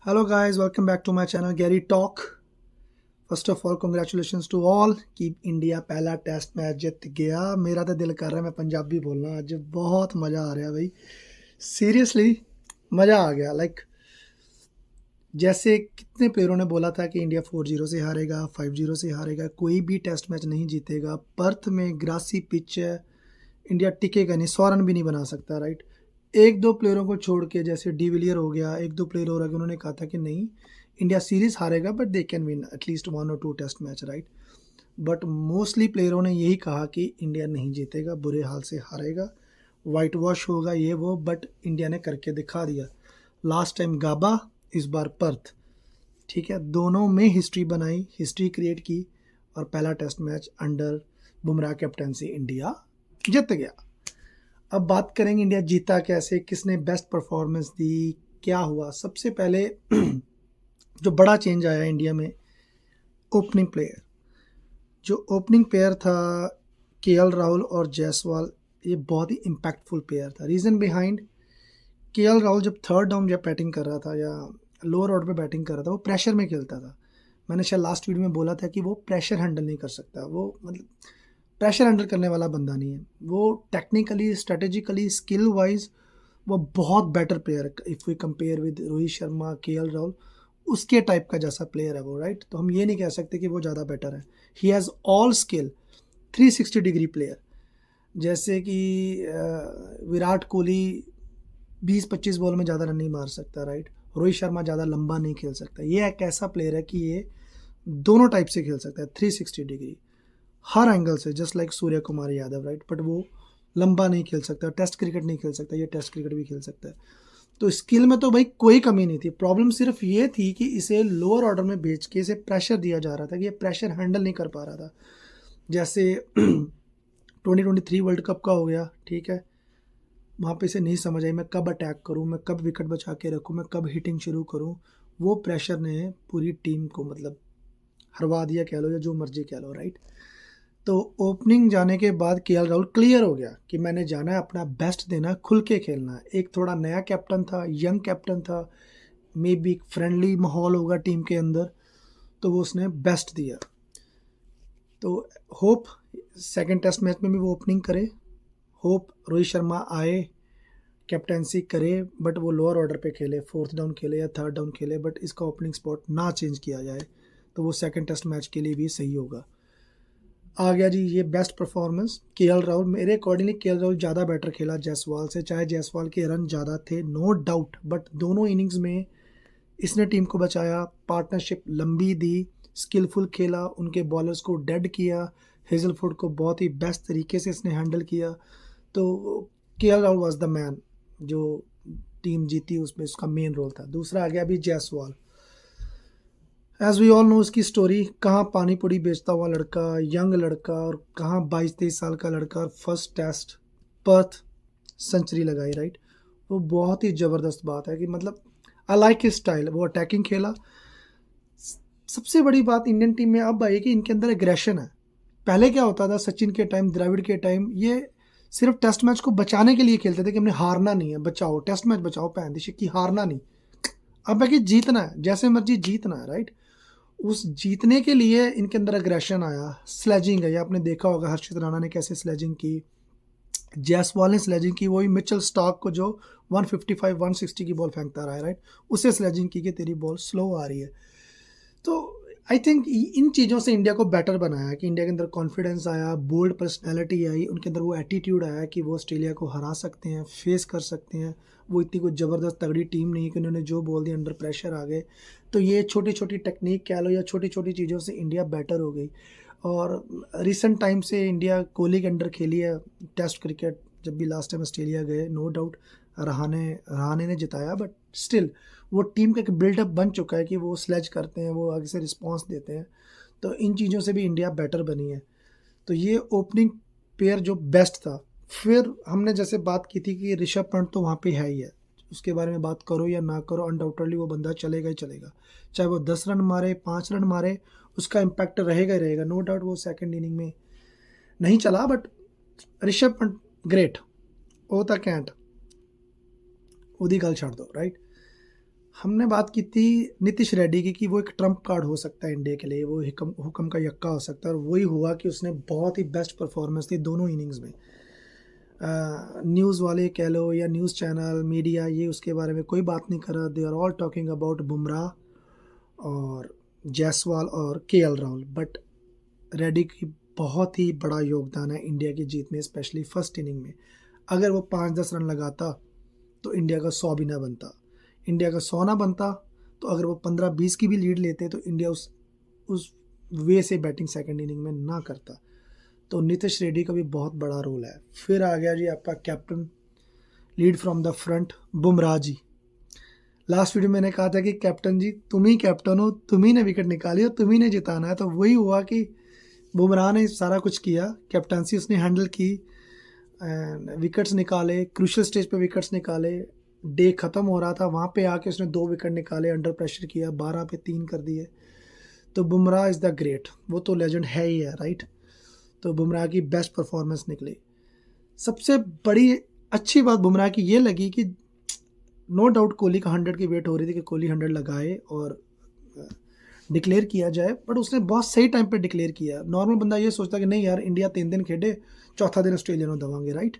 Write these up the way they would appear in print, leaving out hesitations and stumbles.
Hello guys, welcome back to my channel Gary Talk. First of all, congratulations to all कि India पहला test match जीत गया। मेरा तो दिल कर रहा है मैं पंजाबी बोलना, आज बहुत मज़ा आ रहा है भाई। सीरियसली मज़ा आ गया। जैसे कितने प्लेयरों ने बोला था कि इंडिया 4-0 से हारेगा, 5-0 से हारेगा, कोई भी टेस्ट मैच नहीं जीतेगा। पर्थ में ग्रासी पिच है, इंडिया टिकेगा नहीं, 100 रन भी नहीं बना सकता, राइट। एक दो प्लेयरों को छोड़ के, जैसे डिविलियर हो गया, एक दो प्लेयर और उन्होंने कहा था कि नहीं इंडिया सीरीज हारेगा but they can win at least 1 और 2 test match, right. But mostly प्लेयरों ने यही कहा कि इंडिया नहीं जीतेगा, बुरे हाल से हारेगा, वाइट वॉश होगा, ये वो। बट इंडिया ने करके दिखा दिया। लास्ट टाइम गाबा, इस बार पर्थ, ठीक है। दोनों में हिस्ट्री बनाई, हिस्ट्री क्रिएट की, और पहला test match under Bumrah captaincy India जीत गया। अब बात करेंगे इंडिया जीता कैसे, किसने बेस्ट परफॉर्मेंस दी, क्या हुआ। सबसे पहले जो बड़ा चेंज आया इंडिया में, ओपनिंग प्लेयर। जो ओपनिंग प्लेयर था केएल राहुल और जायसवाल, ये बहुत ही इम्पैक्टफुल प्लेयर था। रीज़न बिहाइंड, केएल राहुल जब थर्ड डाउन जब बैटिंग कर रहा था या लोअर ऑर्डर पे बैटिंग कर रहा था, वो प्रेशर में खेलता था। मैंने शायद लास्ट वीडियो में बोला था कि वो प्रेशर हैंडल नहीं कर सकता, वो मतलब प्रेशर हैंडल करने वाला बंदा नहीं है। वो टेक्निकली, स्ट्रेटेजिकली, स्किल वाइज वो बहुत बेटर प्लेयर है। If we compare with Rohit Sharma, KL Rahul, उसके टाइप का जैसा प्लेयर है वो, राइट। तो हम ये नहीं कह सकते कि वो ज़्यादा बेटर है। He has all skill, 360 degree player. जैसे कि विराट कोहली 20-25 बॉल में ज़्यादा रन नहीं मार सकता, राइट। रोहित शर्मा ज़्यादा लंबा नहीं खेल सकता। ये एक ऐसा प्लेयर है कि ये दोनों टाइप से खेल सकता है, 360 डिग्री, हर एंगल से, just like Surya Kumar Yadav, right. But वो लंबा नहीं खेल सकता, टेस्ट क्रिकेट नहीं खेल सकता, ये टेस्ट क्रिकेट भी खेल सकता है। तो स्किल में तो भाई कोई कमी नहीं थी। प्रॉब्लम सिर्फ ये थी कि इसे लोअर ऑर्डर में बेच के इसे प्रेशर दिया जा रहा था कि ये प्रेशर हैंडल नहीं कर पा रहा था। जैसे 2023 वर्ल्ड कप का हो गया, ठीक है। वहाँ पे इसे नहीं समझ आई मैं कब अटैक करूँ, मैं कब विकेट बचा के रखूँ, मैं कब हिटिंग शुरू करूँ। वो प्रेशर ने पूरी टीम को मतलब हरवा दिया कह लो, या जो मर्जी कह लो, राइट। तो ओपनिंग जाने के बाद केएल राहुल क्लियर हो गया कि मैंने जाना है, अपना बेस्ट देना है, खुल के खेलना है। एक थोड़ा नया कैप्टन था, यंग कैप्टन था, मे बी फ्रेंडली माहौल होगा टीम के अंदर, तो वो उसने बेस्ट दिया। तो होप सेकंड टेस्ट मैच में भी वो ओपनिंग करे, होप रोहित शर्मा आए, कैप्टनसी करे, बट वो लोअर ऑर्डर पे खेले, फोर्थ डाउन खेले या थर्ड डाउन खेले, बट इसका ओपनिंग स्पॉट ना चेंज किया जाए, तो वो सेकंड टेस्ट मैच के लिए भी सही होगा। आ गया जी ये बेस्ट परफॉर्मेंस केएल राहुल। मेरे अकॉर्डिंगली केएल राहुल ज़्यादा बेटर खेला जायसवाल से, चाहे जायसवाल के रन ज़्यादा थे, नो डाउट, बट दोनों इनिंग्स में इसने टीम को बचाया, पार्टनरशिप लंबी दी, स्किलफुल खेला, उनके बॉलर्स को डेड किया, हेजलवुड को बहुत ही बेस्ट तरीके से इसने हैंडल किया। तो KL Rahul was the man, जो टीम जीती उसमें उसका मेन रोल था। दूसरा आ गया अभी Jaiswal. As we all know उसकी स्टोरी, कहाँ पानी पूरी बेचता हुआ लड़का, यंग लड़का, और कहाँ 22-23 साल का लड़का, और फर्स्ट टेस्ट पर्थ सेंचुरी लगाई, राइट। वो बहुत ही ज़बरदस्त बात है कि मतलब आई लाइक हिज स्टाइल, वो अटैकिंग खेला। सबसे बड़ी बात इंडियन टीम में अब आई कि इनके अंदर एग्रेशन है। पहले क्या होता था, सचिन के टाइम, द्रविड़ के टाइम, ये सिर्फ टेस्ट मैच को बचाने के लिए खेलते थे कि हमने हारना नहीं है, बचाओ टेस्ट मैच बचाओ, पैंतीस की हारना नहीं। अब है कि जीतना है, जैसे मर्जी जीतना है, राइट। उस जीतने के लिए इनके अंदर अग्रेशन आया, स्लेजिंग है, आपने देखा होगा हर्षित राणा ने कैसे स्लेजिंग की, जायसवाल ने स्लेजिंग की, वही मिचेल स्टार्क को जो 155-160 की बॉल फेंकता रहा है, राइट, उसे स्लेजिंग की कि तेरी बॉल स्लो आ रही है। तो आई थिंक इन चीज़ों से इंडिया को बेटर बनाया कि इंडिया के अंदर कॉन्फिडेंस आया, बोल्ड पर्सनैलिटी आई, उनके अंदर वो एटीट्यूड आया कि वो ऑस्ट्रेलिया को हरा सकते हैं, फेस कर सकते हैं। वो इतनी कोई ज़बरदस्त तगड़ी टीम नहीं है कि उन्होंने जो बोल दिया अंडर प्रेशर आ गए। तो ये छोटी छोटी टेक्निक कह लो या छोटी छोटी चीज़ों से इंडिया बेटर हो गई। और रिसेंट टाइम से इंडिया कोहली के अंडर खेली है टेस्ट क्रिकेट। जब भी लास्ट टाइम ऑस्ट्रेलिया गए, नो डाउट रहाणे ने जिताया, बट स्टिल वो टीम का एक बिल्डअप बन चुका है कि वो स्लेज करते हैं, वो आगे से रिस्पॉन्स देते हैं। तो इन चीज़ों से भी इंडिया बेटर बनी है। तो ये ओपनिंग पेयर जो बेस्ट था। फिर हमने जैसे बात की थी कि ऋषभ पंत तो वहाँ पे है ही है, उसके बारे में बात करो या ना करो, अनडाउटेडली वो बंदा चलेगा ही चलेगा। चाहे वो 10 रन मारे, 5 रन मारे, उसका इम्पैक्ट रहेगा ही रहेगा। नो डाउट वो सेकेंड इनिंग में नहीं चला, बट ऋषभ पंत ग्रेट, वो तो कैंट, ਉਹਦੀ ਗੱਲ ਛੱਡ दो, राइट। हमने बात की थी नीतीश रेड्डी की कि वो एक ट्रम्प कार्ड हो सकता है इंडिया के लिए, वो हुक्म का यक्का हो सकता है, और वही हुआ कि उसने बहुत ही बेस्ट परफॉर्मेंस दी दोनों इनिंग्स में। न्यूज़ वाले कह लो या न्यूज़ चैनल मीडिया, ये उसके बारे में कोई बात नहीं कर रहा। They are all talking about Bumrah और जायसवाल और केएल राहुल, बट रेड्डी की बहुत ही बड़ा योगदान है इंडिया की जीत में, स्पेशली फर्स्ट इनिंग में। अगर वो 5-10 रन लगाता तो इंडिया का 100 भी ना बनता, इंडिया का 100 ना बनता, तो अगर वो 15-20 की भी लीड लेते तो इंडिया उस वे से बैटिंग सेकंड इनिंग में ना करता। तो नीतीश रेड्डी का भी बहुत बड़ा रोल है। फिर आ गया जी आपका captain, lead from the front, Bumrah ji. Last video मैंने कहा था कि कैप्टन जी तुम ही कैप्टन हो, तुम ही ने विकेट निकाली और तुम ही ने जिताना है, तो वही हुआ कि बुमराह ने सारा कुछ किया, कैप्टनसी उसने हैंडल की, विकेट्स निकाले, क्रूशियल स्टेज पे विकेट्स निकाले। डे ख़त्म हो रहा था वहाँ पे आके उसने 2 विकेट निकाले, अंडर प्रेशर किया, 12 पे 3 कर दिए। तो बुमराह इज़ द ग्रेट, वो तो लेजेंड है ही है, राइट। तो बुमराह की बेस्ट परफॉर्मेंस निकली। सबसे बड़ी अच्छी बात बुमराह की ये लगी कि नो डाउट कोहली का 100 की वेट हो रही थी कि कोहली 100 लगाए और डिक्लेयर किया जाए, बट उसने बहुत सही टाइम पे डिक्लेयर किया। नॉर्मल बंदा ये सोचता कि नहीं यार इंडिया 3 दिन खेले, चौथा दिन ऑस्ट्रेलिया में दबाएंगे, राइट,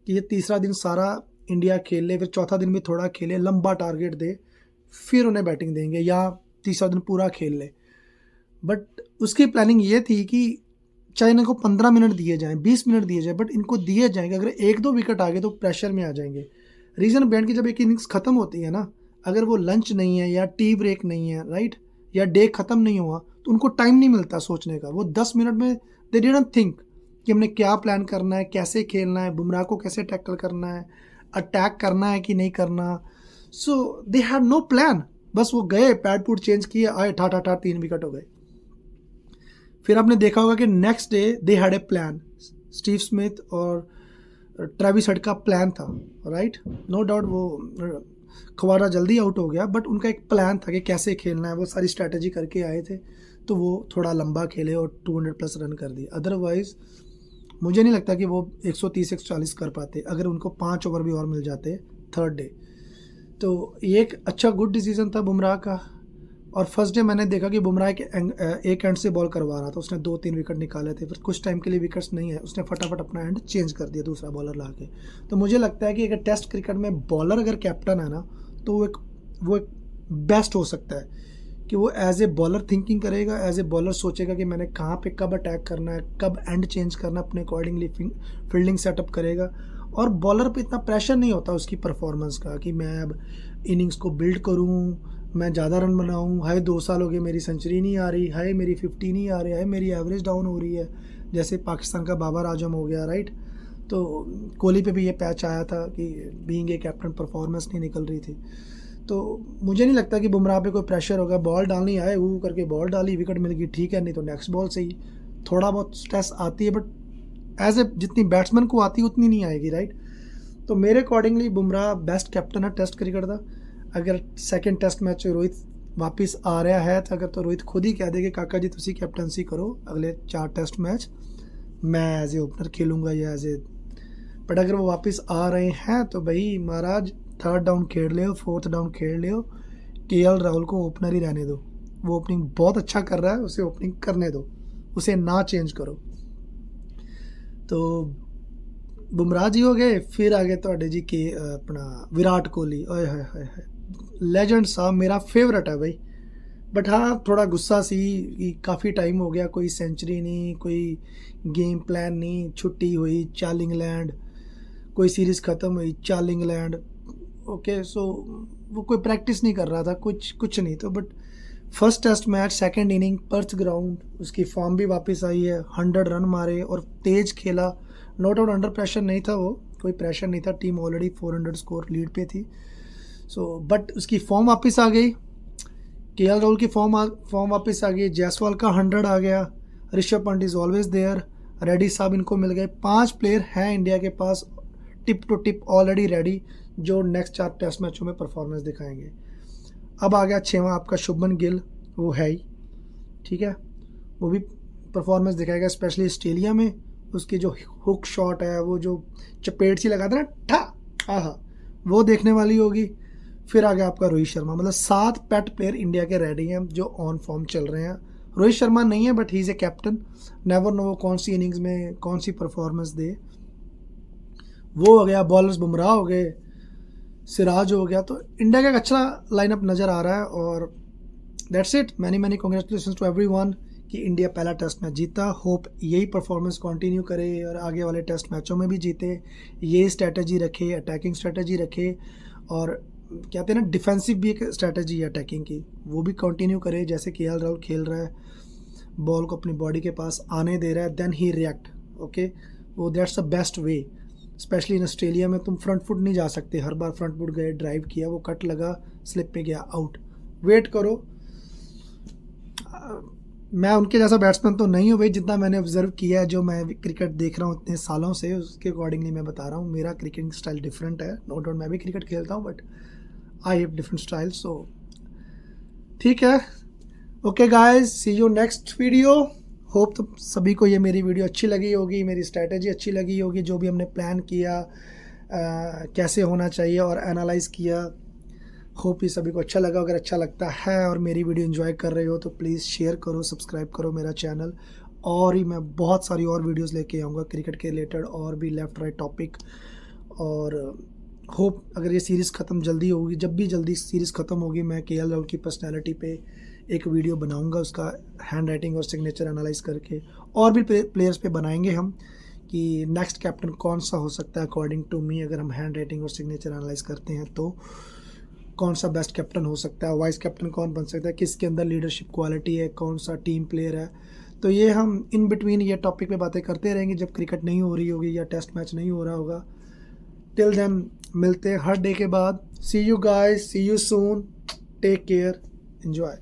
कि ये तीसरा दिन सारा इंडिया खेल ले, फिर चौथा दिन भी थोड़ा खेले, लंबा टारगेट दे, फिर उन्हें बैटिंग देंगे, या तीसरा दिन पूरा खेल ले। बट उसकी प्लानिंग ये थी कि चाहे इनको 15 मिनट दिए जाएं, 20 मिनट दिए जाएं, बट इनको दिए जाएंगे। अगर 1-2 विकेट आ गए तो प्रेशर में आ जाएंगे। रीज़न बैंड की जब एक इनिंग्स ख़त्म होती है ना, अगर वो लंच नहीं है या टी ब्रेक नहीं है, राइट, या डे ख़त्म नहीं हुआ, तो उनको टाइम नहीं मिलता सोचने का। वो 10 मिनट में दे डिडंट थिंक कि हमने क्या प्लान करना है, कैसे खेलना है, बुमराह को कैसे टैकल करना है, अटैक करना है कि नहीं करना। सो दे हैड नो प्लान, बस वो गए, पैड पुड चेंज किए, आए, ठा ठा ठा 3 विकेट हो गए। फिर आपने देखा होगा कि next day they had a plan, Steve Smith और ट्रेविस हेड का प्लान था, राइट। नो डाउट वो खवारा जल्दी आउट हो गया, बट उनका एक प्लान था कि कैसे खेलना है, वो सारी स्ट्रैटेजी करके आए थे। तो वो थोड़ा लंबा खेले और 200 प्लस रन कर दिए। अदरवाइज मुझे नहीं लगता कि वो 130-140 कर पाते अगर उनको 5 ओवर भी और मिल जाते थर्ड डे। तो ये एक अच्छा गुड डिसीजन था बुमराह का। और फर्स्ट डे मैंने देखा कि बुमराह एक एंड से बॉल करवा रहा था, उसने 2-3 विकेट निकाले थे, फिर कुछ टाइम के लिए विकेट्स नहीं है, उसने फटाफट अपना एंड चेंज कर दिया दूसरा बॉलर ला के। तो मुझे लगता है कि अगर टेस्ट क्रिकेट में बॉलर अगर कैप्टन है ना, तो वो एक बेस्ट हो सकता है कि वो एज ए बॉलर थिंकिंग करेगा, एज ए बॉलर सोचेगा कि मैंने कहाँ पे कब अटैक करना है, कब एंड चेंज करना है, अपने अकॉर्डिंगली फील्डिंग सेटअप करेगा। और बॉलर पे इतना प्रेशर नहीं होता उसकी परफॉर्मेंस का कि मैं अब इनिंग्स को बिल्ड करूँ, मैं ज़्यादा रन बनाऊँ, हाय 2 साल हो गए मेरी सेंचुरी नहीं आ रही, हाय मेरी 50 नहीं आ रही, हाय मेरी एवरेज डाउन हो रही है, जैसे पाकिस्तान का बाबर आजम हो गया, राइट। तो कोहली पे भी ये पैच आया था कि बीइंग ए कैप्टन परफॉर्मेंस नहीं निकल रही थी। तो मुझे नहीं लगता कि बुमराह पे कोई प्रेशर होगा, बॉल डालनी आए वो करके बॉल डाली, विकेट मिल गई, ठीक है, नहीं तो नेक्स्ट बॉल से ही थोड़ा बहुत स्ट्रेस आती है, बट एज ए जितनी बैट्समैन को आती है उतनी नहीं आएगी, राइट। तो मेरे अकॉर्डिंगली बुमराह बेस्ट कैप्टन है टेस्ट क्रिकेट का। अगर सेकंड टेस्ट मैच रोहित वापस आ रहा है तो अगर तो रोहित खुद ही कह दे कि काका जी तुसी कैप्टनसी करो अगले 4 टेस्ट मैच, मैं एज ए ओपनर खेलूँगा या एज ए, बट अगर वो वापस आ रहे हैं तो भाई महाराज 3rd डाउन खेल लियो, 4th डाउन खेल लियो, केएल राहुल को ओपनर ही रहने दो। वो ओपनिंग बहुत अच्छा कर रहा है, उसे ओपनिंग करने दो, उसे ना चेंज करो। तो बुमराह जी हो गए, फिर आ गए तो जी के अपना विराट कोहली, ओए हाय हाय हाय, लेजेंड साहब, मेरा फेवरेट है भाई। बट हाँ थोड़ा गुस्सा सी कि काफ़ी टाइम हो गया, कोई सेंचुरी नहीं, कोई गेम प्लान नहीं, छुट्टी हुई, चल इंग्लैंड, कोई सीरीज़ ख़त्म हुई, चल इंग्लैंड, ओके। सो वो कोई प्रैक्टिस नहीं कर रहा था, कुछ नहीं। तो but first test match second innings Perth ground, उसकी फॉर्म भी वापस आई है, 100 रन मारे और तेज खेला। नो डाउट अंडर प्रेशर नहीं था, वो कोई प्रेशर नहीं था, टीम ऑलरेडी 400 स्कोर लीड पे थी। सो बट उसकी फॉर्म वापस आ गई, केएल राहुल की फॉर्म वापस आ गई, जायसवाल का 100 आ गया, Rishabh Pant is always there, Reddy साहब इनको मिल गए। 5 प्लेयर हैं इंडिया के पास tip to tip already ready, जो नेक्स्ट 4 टेस्ट मैचों में परफॉर्मेंस दिखाएंगे। अब आ गया 6वां आपका शुभमन गिल, वो है ही ठीक है, वो भी परफॉर्मेंस दिखाएगा, स्पेशली ऑस्ट्रेलिया में। उसकी जो हुक शॉट है, वो जो चपेट सी लगाता है ना, ठा, आहा, वो देखने वाली होगी। फिर आ गया आपका रोहित शर्मा। मतलब 7 पेट प्लेयर इंडिया के रेडी हैं जो ऑन फॉर्म चल रहे हैं। रोहित शर्मा नहीं है but he is a captain, never know वो कौन सी इनिंग्स में कौन सी परफॉर्मेंस दे। वो हो गया, बॉलर्स बुमराह हो गए, सिराज हो गया। तो इंडिया का एक अच्छा लाइनअप नज़र आ रहा है। और that's it, many congratulation to everyone कि इंडिया पहला टेस्ट मैच जीता। होप यही परफॉर्मेंस कंटिन्यू करे और आगे वाले टेस्ट मैचों में भी जीते। ये स्ट्रेटजी रखे, अटैकिंग स्ट्रेटजी रखे, और कहते हैं ना डिफेंसिव भी एक स्ट्रेटजी है अटैकिंग की, वो भी कंटिन्यू करे। जैसे केएल राहुल खेल रहा है, बॉल को अपनी बॉडी के पास आने दे रहा है, देन ही रिएक्ट। ओके, वो that's the best way. Specially in Australia में तुम फ्रंट फुट नहीं जा सकते, हर बार फ्रंट फुट गए, ड्राइव किया, वो कट लगा, स्लिप पे गया, आउट। वेट करो। मैं उनके जैसा बैट्समैन तो नहीं हूँ भाई, जितना मैंने ऑब्जर्व किया है, जो मैं क्रिकेट देख रहा हूँ इतने सालों से, उसके अकॉर्डिंगली मैं बता रहा हूँ। मेरा क्रिकेटिंग स्टाइल डिफरेंट है, नो डाउट मैं भी क्रिकेट खेलता हूँ, but I have different style. So ठीक है, okay guys, see you next video. Hope तो सभी को ये मेरी वीडियो अच्छी लगी होगी, मेरी स्ट्रैटेजी अच्छी लगी होगी, जो भी हमने प्लान किया कैसे होना चाहिए और एनालाइज किया। होप ये सभी को अच्छा लगा। अगर अच्छा लगता है और मेरी वीडियो एंजॉय कर रहे हो तो प्लीज़ शेयर करो, सब्सक्राइब करो मेरा चैनल। और ही मैं बहुत सारी और वीडियोस लेके आऊँगा क्रिकेट के रिलेटेड, और भी लेफ़्ट राइट टॉपिक। और होप अगर ये सीरीज़ ख़त्म जल्दी होगी, जब भी जल्दी सीरीज़ ख़त्म होगी, मैं केएल राहुल की पर्सनैलिटी पे एक वीडियो बनाऊँगा, उसका हैंड राइटिंग और सिग्नेचर एनालाइज करके। और भी प्लेयर्स पे बनाएंगे हम कि नेक्स्ट कैप्टन कौन सा हो सकता है अकॉर्डिंग टू मी। अगर हम हैंड राइटिंग और सिग्नेचर एनालाइज करते हैं तो कौन सा बेस्ट कैप्टन हो सकता है, वाइस कैप्टन कौन बन सकता है, किसके अंदर लीडरशिप क्वालिटी है, कौन सा टीम प्लेयर है। तो ये हम इन बिटवीन ये टॉपिक पे बातें करते रहेंगे जब क्रिकेट नहीं हो रही होगी या टेस्ट मैच नहीं हो रहा होगा। टिल देन मिलते हैं हर डे के बाद। See you guys, see you soon, take care, enjoy.